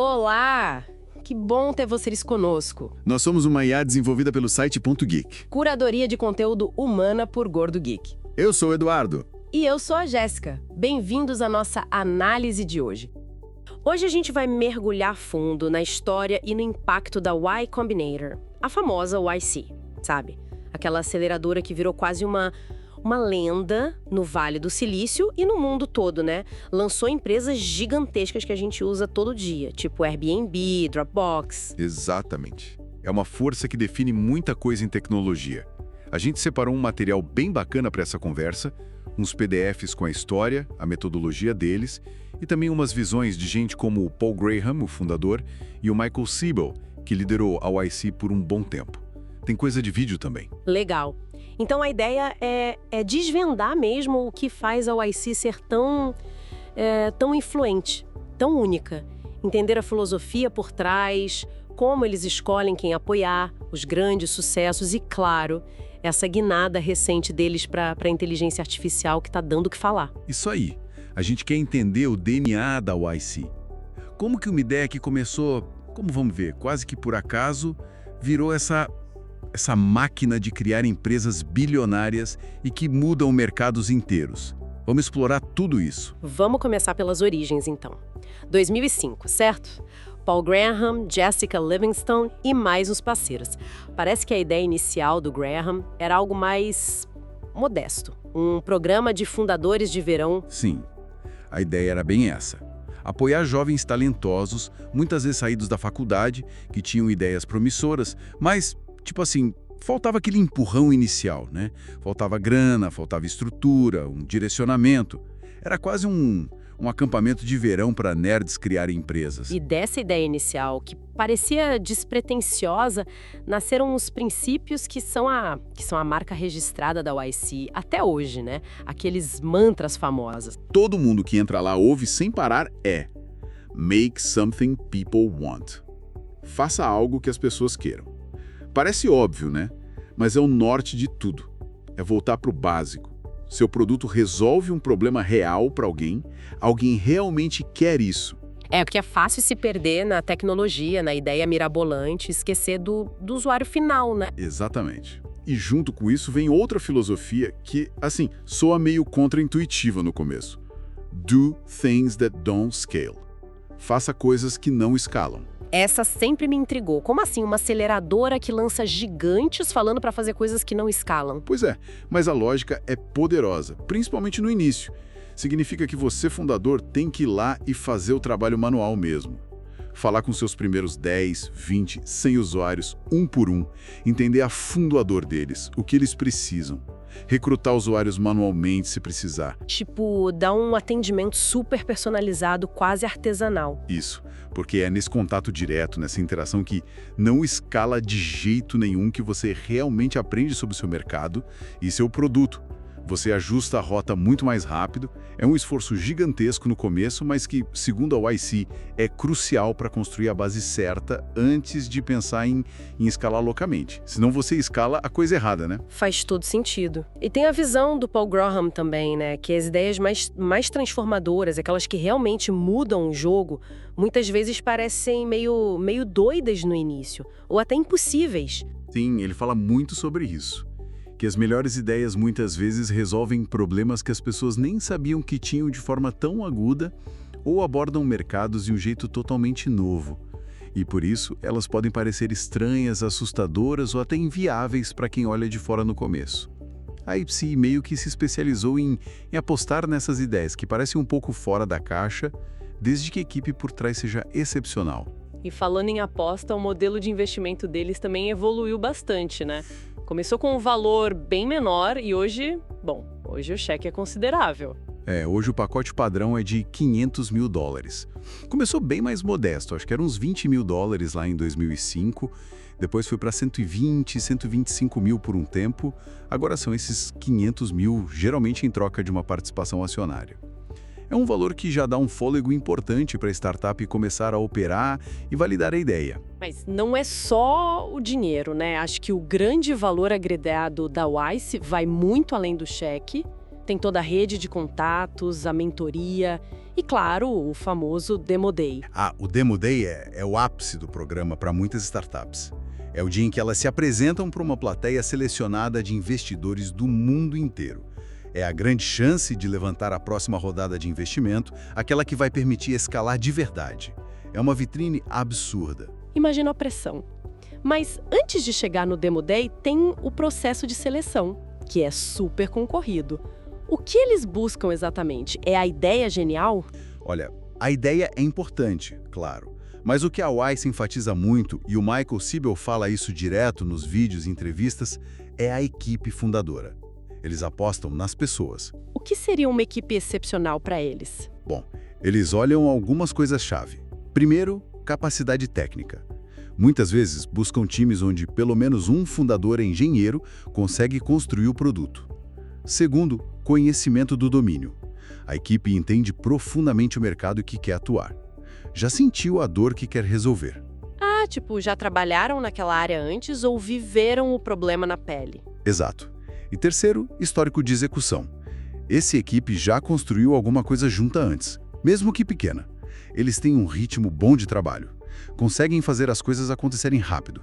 Olá! Que bom ter vocês conosco. Nós somos uma IA desenvolvida pelo site Ponto Geek. Curadoria de conteúdo humana por Gordo Geek. Eu sou o Eduardo. E eu sou a Jéssica. Bem-vindos à nossa análise de hoje. Hoje a gente vai mergulhar fundo na história e no impacto da Y Combinator, a famosa YC, sabe? Aquela aceleradora que virou quase uma lenda no Vale do Silício e no mundo todo, né? Lançou empresas gigantescas que a gente usa todo dia, tipo Airbnb, Dropbox. Exatamente. É uma força que define muita coisa em tecnologia. A gente separou um material bem bacana para essa conversa, uns PDFs com a história, a metodologia deles e também umas visões de gente como o Paul Graham, o fundador, e o Michael Siebel, que liderou a YC por um bom tempo. Tem coisa de vídeo também. Legal. Então a ideia é desvendar mesmo o que faz a YC ser tão influente, tão única. Entender a filosofia por trás, como eles escolhem quem apoiar, os grandes sucessos e, claro, essa guinada recente deles para a inteligência artificial que está dando o que falar. Isso aí. A gente quer entender o DNA da YC. Como que uma ideia que começou, como vamos ver, quase que por acaso, virou essa máquina de criar empresas bilionárias e que mudam mercados inteiros. Vamos explorar tudo isso. Vamos começar pelas origens, então. 2005, certo? Paul Graham, Jessica Livingston e mais uns parceiros. Parece que a ideia inicial do Graham era algo mais modesto. Um programa de fundadores de verão. Sim, a ideia era bem essa. Apoiar jovens talentosos, muitas vezes saídos da faculdade, que tinham ideias promissoras, mas tipo assim, faltava aquele empurrão inicial, né? Faltava grana, faltava estrutura, um direcionamento. Era quase um acampamento de verão para nerds criarem empresas. E dessa ideia inicial, que parecia despretensiosa, nasceram os princípios que são a marca registrada da YC até hoje, né? Aqueles mantras famosos. Todo mundo que entra lá ouve sem parar Make something people want. Faça algo que as pessoas queiram. Parece óbvio, né? Mas é o norte de tudo. É voltar para o básico. Seu produto resolve um problema real para alguém realmente quer isso. Porque é fácil se perder na tecnologia, na ideia mirabolante, esquecer do usuário final, né? Exatamente. E junto com isso vem outra filosofia que, assim, soa meio contra-intuitiva no começo. Do things that don't scale. Faça coisas que não escalam. Essa sempre me intrigou. Como assim uma aceleradora que lança gigantes falando para fazer coisas que não escalam? Pois é, mas a lógica é poderosa, principalmente no início. Significa que você, fundador, tem que ir lá e fazer o trabalho manual mesmo. Falar com seus primeiros 10, 20, 100 usuários, um por um. Entender a fundo a dor deles, o que eles precisam. Recrutar usuários manualmente se precisar. Tipo, dar um atendimento super personalizado, quase artesanal. Isso, porque é nesse contato direto, nessa interação que não escala de jeito nenhum que você realmente aprende sobre o seu mercado e seu produto. Você ajusta a rota muito mais rápido, é um esforço gigantesco no começo, mas que, segundo a YC, é crucial para construir a base certa antes de pensar em escalar loucamente. Senão você escala a coisa errada, né? Faz todo sentido. E tem a visão do Paul Graham também, né? Que as ideias mais transformadoras, aquelas que realmente mudam o jogo, muitas vezes parecem meio doidas no início, ou até impossíveis. Sim, ele fala muito sobre isso. Que as melhores ideias muitas vezes resolvem problemas que as pessoas nem sabiam que tinham de forma tão aguda ou abordam mercados de um jeito totalmente novo. E por isso, elas podem parecer estranhas, assustadoras ou até inviáveis para quem olha de fora no começo. A YC meio que se especializou em apostar nessas ideias que parecem um pouco fora da caixa, desde que a equipe por trás seja excepcional. E falando em aposta, o modelo de investimento deles também evoluiu bastante, né? Começou com um valor bem menor e hoje o cheque é considerável. Hoje o pacote padrão é de $500 mil. Começou bem mais modesto, acho que eram uns $20 mil lá em 2005, depois foi para 120, 125 mil por um tempo, agora são esses 500 mil, geralmente em troca de uma participação acionária. É um valor que já dá um fôlego importante para a startup começar a operar e validar a ideia. Mas não é só o dinheiro, né? Acho que o grande valor agregado da YC vai muito além do cheque. Tem toda a rede de contatos, a mentoria e, claro, o famoso Demo Day. O Demo Day é o ápice do programa para muitas startups. É o dia em que elas se apresentam para uma plateia selecionada de investidores do mundo inteiro. É a grande chance de levantar a próxima rodada de investimento, aquela que vai permitir escalar de verdade. É uma vitrine absurda. Imagina a pressão. Mas antes de chegar no Demo Day, tem o processo de seleção, que é super concorrido. O que eles buscam exatamente? É a ideia genial? Olha, a ideia é importante, claro. Mas o que a Wise enfatiza muito, e o Michael Seibel fala isso direto nos vídeos e entrevistas, é a equipe fundadora. Eles apostam nas pessoas. O que seria uma equipe excepcional para eles? Bom, eles olham algumas coisas-chave. Primeiro, capacidade técnica. Muitas vezes buscam times onde pelo menos um fundador é engenheiro consegue construir o produto. Segundo, conhecimento do domínio. A equipe entende profundamente o mercado que quer atuar. Já sentiu a dor que quer resolver. Já trabalharam naquela área antes ou viveram o problema na pele? Exato. E terceiro, histórico de execução. Essa equipe já construiu alguma coisa junta antes, mesmo que pequena. Eles têm um ritmo bom de trabalho. Conseguem fazer as coisas acontecerem rápido.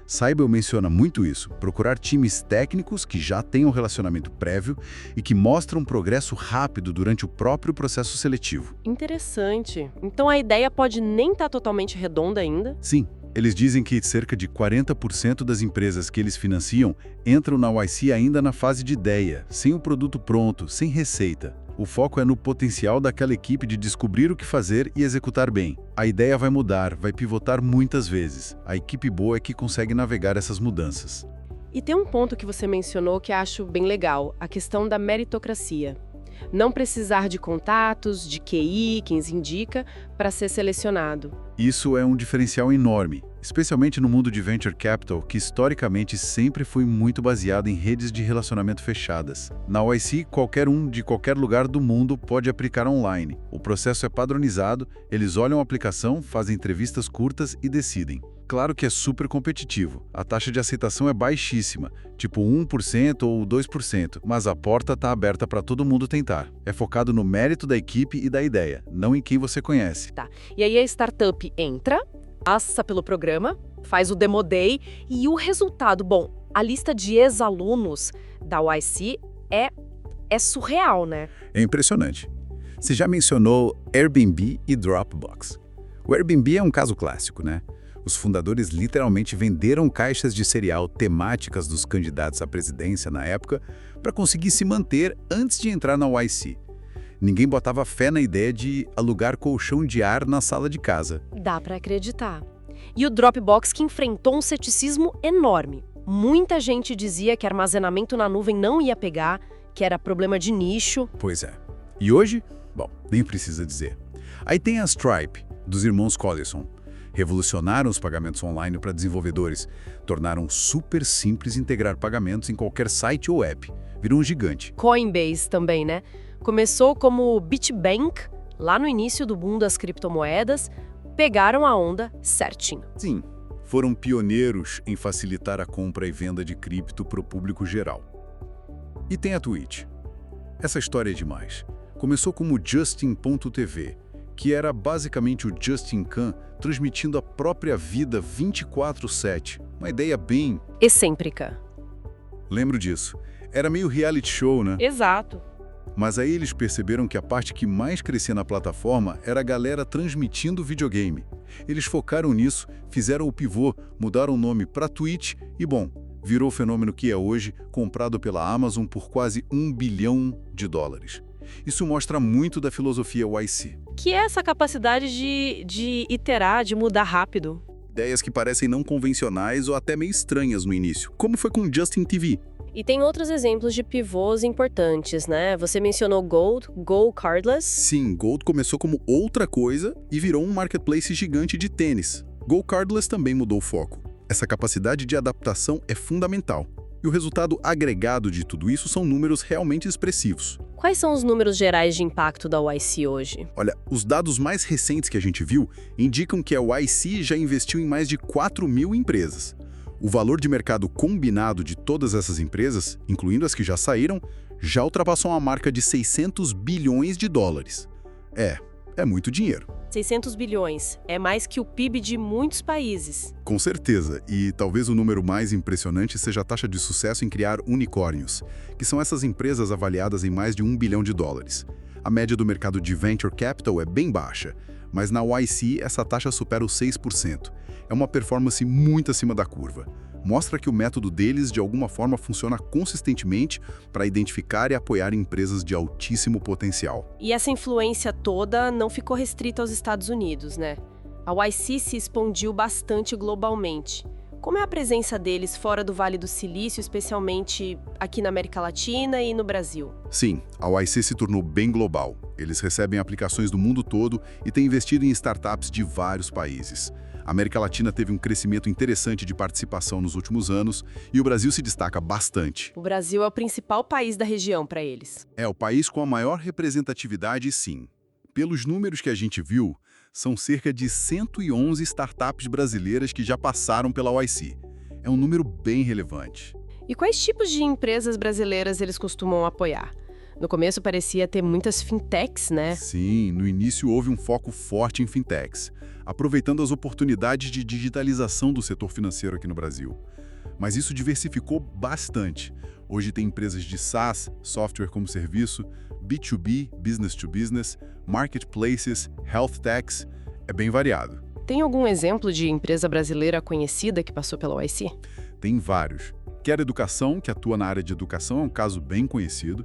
Seibel menciona muito isso, procurar times técnicos que já têm um relacionamento prévio e que mostram progresso rápido durante o próprio processo seletivo. Interessante. Então a ideia pode nem estar totalmente redonda ainda? Sim. Eles dizem que cerca de 40% das empresas que eles financiam entram na YC ainda na fase de ideia, sem o produto pronto, sem receita. O foco é no potencial daquela equipe de descobrir o que fazer e executar bem. A ideia vai mudar, vai pivotar muitas vezes. A equipe boa é que consegue navegar essas mudanças. E tem um ponto que você mencionou que acho bem legal, a questão da meritocracia. Não precisar de contatos, de QI, quem se indica, para ser selecionado. Isso é um diferencial enorme, especialmente no mundo de venture capital, que historicamente sempre foi muito baseado em redes de relacionamento fechadas. Na YC, qualquer um de qualquer lugar do mundo pode aplicar online. O processo é padronizado, eles olham a aplicação, fazem entrevistas curtas e decidem. Claro que é super competitivo. A taxa de aceitação é baixíssima, tipo 1% ou 2%, mas a porta está aberta para todo mundo tentar. É focado no mérito da equipe e da ideia, não em quem você conhece. Tá. E aí a startup entra, passa pelo programa, faz o Demo Day e o resultado, a lista de ex-alunos da YC é surreal, né? É impressionante. Você já mencionou Airbnb e Dropbox. O Airbnb é um caso clássico, né? Os fundadores literalmente venderam caixas de cereal temáticas dos candidatos à presidência na época para conseguir se manter antes de entrar na YC. Ninguém botava fé na ideia de alugar colchão de ar na sala de casa. Dá para acreditar. E o Dropbox que enfrentou um ceticismo enorme. Muita gente dizia que armazenamento na nuvem não ia pegar, que era problema de nicho. Pois é. E hoje? Nem precisa dizer. Aí tem a Stripe, dos irmãos Collison. Revolucionaram os pagamentos online para desenvolvedores, tornaram super simples integrar pagamentos em qualquer site ou app. Virou um gigante. Coinbase também, né? Começou como BitBank, lá no início do boom das criptomoedas, pegaram a onda certinho. Sim, foram pioneiros em facilitar a compra e venda de cripto para o público geral. E tem a Twitch. Essa história é demais. Começou como Justin.tv, que era basicamente o Justin Khan transmitindo a própria vida 24/7. Uma ideia bem... excêntrica. Lembro disso. Era meio reality show, né? Exato. Mas aí eles perceberam que a parte que mais crescia na plataforma era a galera transmitindo videogame. Eles focaram nisso, fizeram o pivô, mudaram o nome para Twitch e, virou o fenômeno que é hoje, comprado pela Amazon por quase $1 bilhão. Isso mostra muito da filosofia YC. Que é essa capacidade de iterar, de mudar rápido. Ideias que parecem não convencionais ou até meio estranhas no início, como foi com Justin TV. E tem outros exemplos de pivôs importantes, né? Você mencionou Gold, Go Cardless. Sim, Gold começou como outra coisa e virou um marketplace gigante de tênis. Go Cardless também mudou o foco. Essa capacidade de adaptação é fundamental. E o resultado agregado de tudo isso são números realmente expressivos. Quais são os números gerais de impacto da YC hoje? Olha, os dados mais recentes que a gente viu indicam que a YC já investiu em mais de 4.000 empresas. O valor de mercado combinado de todas essas empresas, incluindo as que já saíram, já ultrapassou uma marca de 600 bilhões de dólares. É muito dinheiro. 600 bilhões. É mais que o PIB de muitos países. Com certeza, e talvez o número mais impressionante seja a taxa de sucesso em criar unicórnios, que são essas empresas avaliadas em mais de 1 bilhão de dólares. A média do mercado de Venture Capital é bem baixa, mas na YC essa taxa supera os 6%. É uma performance muito acima da curva. Mostra que o método deles, de alguma forma, funciona consistentemente para identificar e apoiar empresas de altíssimo potencial. E essa influência toda não ficou restrita aos Estados Unidos, né? A YC se expandiu bastante globalmente. Como é a presença deles fora do Vale do Silício, especialmente aqui na América Latina e no Brasil? Sim, a YC se tornou bem global. Eles recebem aplicações do mundo todo e têm investido em startups de vários países. A América Latina teve um crescimento interessante de participação nos últimos anos e o Brasil se destaca bastante. O Brasil é o principal país da região para eles. É o país com a maior representatividade, sim. Pelos números que a gente viu, são cerca de 111 startups brasileiras que já passaram pela YC. É um número bem relevante. E quais tipos de empresas brasileiras eles costumam apoiar? No começo parecia ter muitas fintechs, né? Sim, no início houve um foco forte em fintechs, aproveitando as oportunidades de digitalização do setor financeiro aqui no Brasil. Mas isso diversificou bastante. Hoje tem empresas de SaaS, software como serviço, B2B, business to business, marketplaces, health techs, é bem variado. Tem algum exemplo de empresa brasileira conhecida que passou pela YC? Tem vários. Quero Educação, que atua na área de educação, é um caso bem conhecido.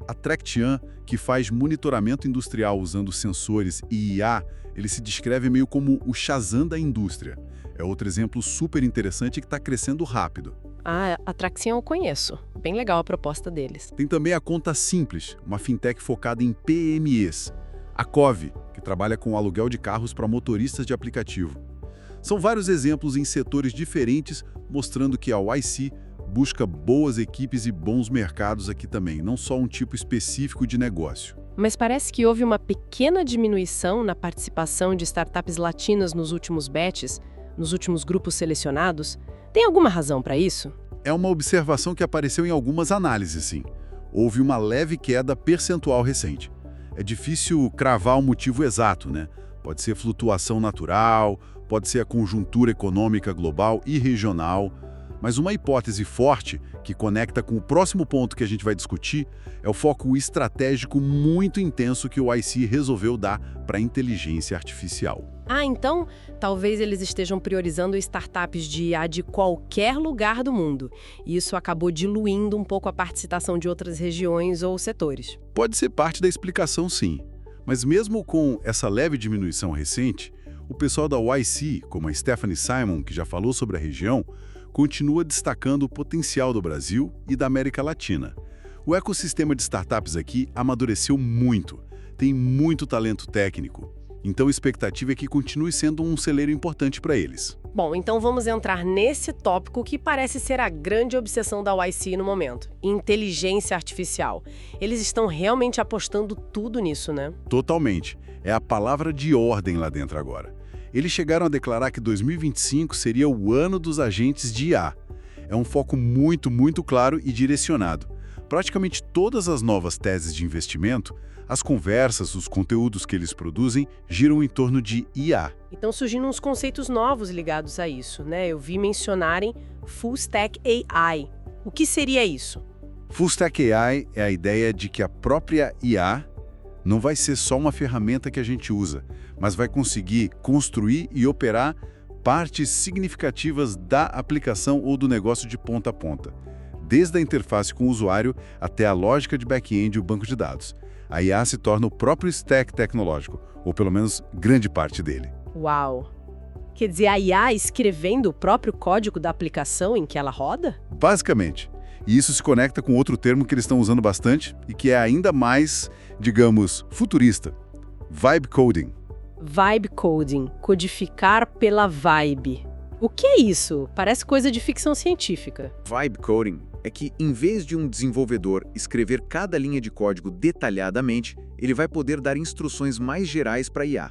A Tractian, que faz monitoramento industrial usando sensores e IA, ele se descreve meio como o Shazam da indústria. É outro exemplo super interessante que está crescendo rápido. Ah, a Traxian eu conheço. Bem legal a proposta deles. Tem também a Conta Simples, uma fintech focada em PMEs. A Cove, que trabalha com aluguel de carros para motoristas de aplicativo. São vários exemplos em setores diferentes, mostrando que a YC busca boas equipes e bons mercados aqui também, não só um tipo específico de negócio. Mas parece que houve uma pequena diminuição na participação de startups latinas nos últimos batches, nos últimos grupos selecionados. Tem alguma razão para isso? É uma observação que apareceu em algumas análises, sim. Houve uma leve queda percentual recente. É difícil cravar o motivo exato, né? Pode ser flutuação natural, pode ser a conjuntura econômica global e regional. Mas uma hipótese forte, que conecta com o próximo ponto que a gente vai discutir, é o foco estratégico muito intenso que o YC resolveu dar para a inteligência artificial. Ah, então talvez eles estejam priorizando startups de IA de qualquer lugar do mundo. E isso acabou diluindo um pouco a participação de outras regiões ou setores. Pode ser parte da explicação, sim. Mas mesmo com essa leve diminuição recente, o pessoal da YC, como a Stephanie Simon, que já falou sobre a região, continua destacando o potencial do Brasil e da América Latina. O ecossistema de startups aqui amadureceu muito, tem muito talento técnico, então a expectativa é que continue sendo um celeiro importante para eles. Bom, então vamos entrar nesse tópico que parece ser a grande obsessão da YC no momento: inteligência artificial. Eles estão realmente apostando tudo nisso, né? Totalmente. É a palavra de ordem lá dentro agora. Eles chegaram a declarar que 2025 seria o ano dos agentes de IA. É um foco muito claro e direcionado. Praticamente todas as novas teses de investimento, as conversas, os conteúdos que eles produzem, giram em torno de IA. E estão surgindo uns conceitos novos ligados a isso, né? Eu vi mencionarem Full Stack AI. O que seria isso? Full Stack AI é a ideia de que a própria IA não vai ser só uma ferramenta que a gente usa, mas vai conseguir construir e operar partes significativas da aplicação ou do negócio de ponta a ponta, desde a interface com o usuário até a lógica de back-end e o banco de dados. A IA se torna o próprio stack tecnológico, ou pelo menos grande parte dele. Uau! Quer dizer, a IA escrevendo o próprio código da aplicação em que ela roda? Basicamente. E isso se conecta com outro termo que eles estão usando bastante e que é ainda mais, digamos, futurista: vibe coding. Vibe coding, codificar pela vibe. O que é isso? Parece coisa de ficção científica. Vibe coding é que, em vez de um desenvolvedor escrever cada linha de código detalhadamente, ele vai poder dar instruções mais gerais para a IA,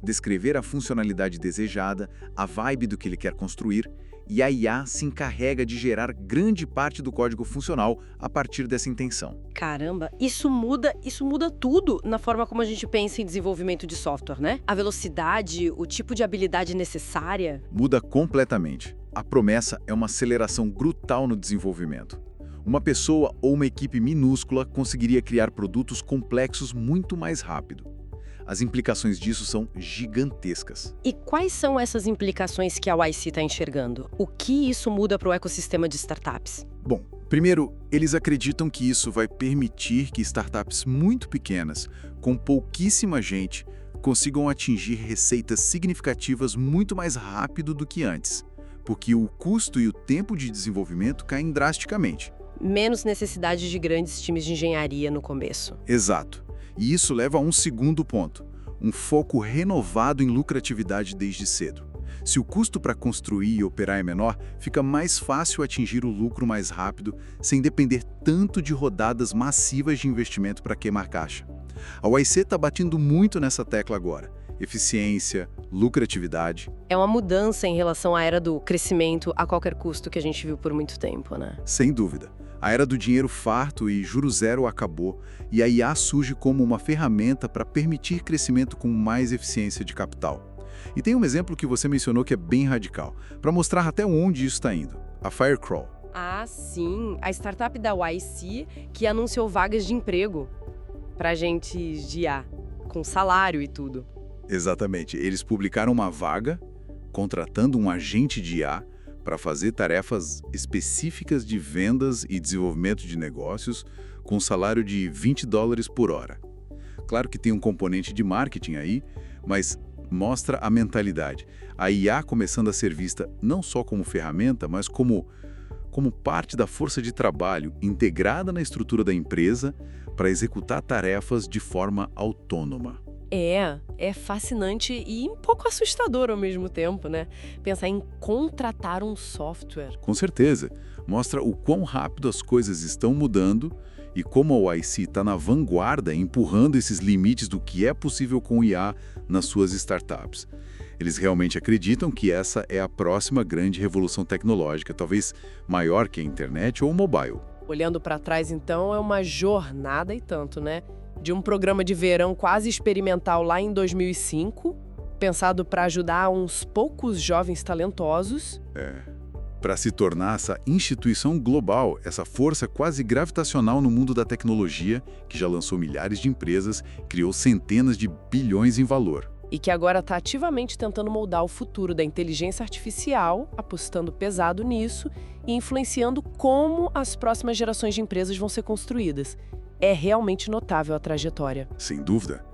descrever a funcionalidade desejada, a vibe do que ele quer construir, e a IA se encarrega de gerar grande parte do código funcional a partir dessa intenção. Caramba, isso muda tudo na forma como a gente pensa em desenvolvimento de software, né? A velocidade, o tipo de habilidade necessária. Muda completamente. A promessa é uma aceleração brutal no desenvolvimento. Uma pessoa ou uma equipe minúscula conseguiria criar produtos complexos muito mais rápido. As implicações disso são gigantescas. E quais são essas implicações que a YC está enxergando? O que isso muda para o ecossistema de startups? Bom, primeiro, eles acreditam que isso vai permitir que startups muito pequenas, com pouquíssima gente, consigam atingir receitas significativas muito mais rápido do que antes, porque o custo e o tempo de desenvolvimento caem drasticamente. Menos necessidade de grandes times de engenharia no começo. Exato. E isso leva a um segundo ponto, um foco renovado em lucratividade desde cedo. Se o custo para construir e operar é menor, fica mais fácil atingir o lucro mais rápido, sem depender tanto de rodadas massivas de investimento para queimar caixa. A YC está batendo muito nessa tecla agora. Eficiência, lucratividade. É uma mudança em relação à era do crescimento a qualquer custo que a gente viu por muito tempo, né? Sem dúvida. A era do dinheiro farto e juro zero acabou, e a IA surge como uma ferramenta para permitir crescimento com mais eficiência de capital. E tem um exemplo que você mencionou que é bem radical, para mostrar até onde isso está indo. A Firecrawl. Ah, sim. A startup da YC que anunciou vagas de emprego para agentes de IA, com salário e tudo. Exatamente. Eles publicaram uma vaga, contratando um agente de IA para fazer tarefas específicas de vendas e desenvolvimento de negócios com salário de $20 por hora. Claro que tem um componente de marketing aí, mas mostra a mentalidade. A IA começando a ser vista não só como ferramenta, mas como parte da força de trabalho integrada na estrutura da empresa para executar tarefas de forma autônoma. É fascinante e um pouco assustador ao mesmo tempo, né? Pensar em contratar um software. Com certeza. Mostra o quão rápido as coisas estão mudando e como a YC está na vanguarda empurrando esses limites do que é possível com IA nas suas startups. Eles realmente acreditam que essa é a próxima grande revolução tecnológica, talvez maior que a internet ou o mobile. Olhando para trás, então, é uma jornada e tanto, né? De um programa de verão quase experimental lá em 2005, pensado para ajudar uns poucos jovens talentosos. Para se tornar essa instituição global, essa força quase gravitacional no mundo da tecnologia, que já lançou milhares de empresas, criou centenas de bilhões em valor. E que agora está ativamente tentando moldar o futuro da inteligência artificial, apostando pesado nisso e influenciando como as próximas gerações de empresas vão ser construídas. É realmente notável a trajetória. Sem dúvida.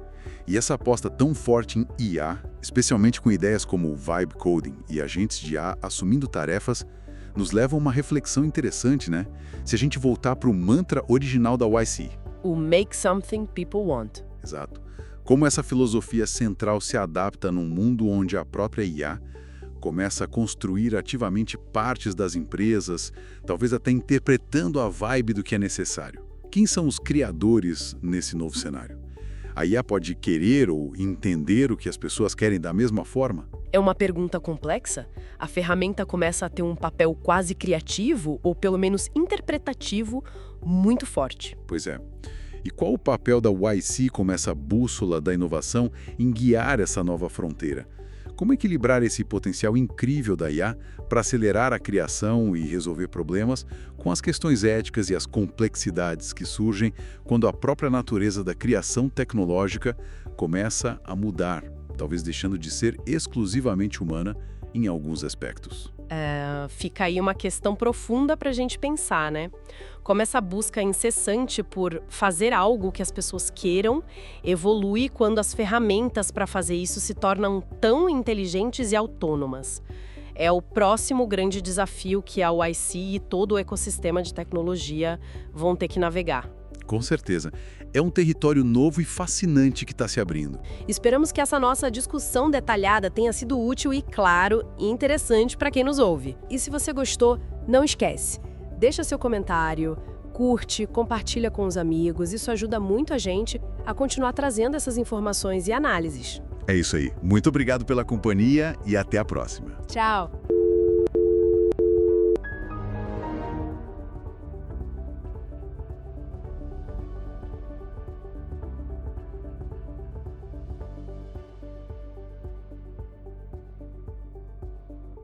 E essa aposta tão forte em IA, especialmente com ideias como vibe coding e agentes de IA assumindo tarefas, nos leva a uma reflexão interessante, né? Se a gente voltar para o mantra original da YC. O Make Something People Want. Exato. Como essa filosofia central se adapta num mundo onde a própria IA começa a construir ativamente partes das empresas, talvez até interpretando a vibe do que é necessário. Quem são os criadores nesse novo cenário? A IA pode querer ou entender o que as pessoas querem da mesma forma? É uma pergunta complexa? A ferramenta começa a ter um papel quase criativo, ou pelo menos interpretativo, muito forte. Pois é. E qual o papel da YC como essa bússola da inovação em guiar essa nova fronteira? Como equilibrar esse potencial incrível da IA para acelerar a criação e resolver problemas com as questões éticas e as complexidades que surgem quando a própria natureza da criação tecnológica começa a mudar, talvez deixando de ser exclusivamente humana em alguns aspectos? Fica aí uma questão profunda para a gente pensar, né? Como essa busca incessante por fazer algo que as pessoas queiram evolui quando as ferramentas para fazer isso se tornam tão inteligentes e autônomas. É o próximo grande desafio que a YC e todo o ecossistema de tecnologia vão ter que navegar. Com certeza. É um território novo e fascinante que está se abrindo. Esperamos que essa nossa discussão detalhada tenha sido útil e, claro, interessante para quem nos ouve. E se você gostou, não esquece. Deixa seu comentário, curte, compartilha com os amigos. Isso ajuda muito a gente a continuar trazendo essas informações e análises. É isso aí. Muito obrigado pela companhia e até a próxima. Tchau!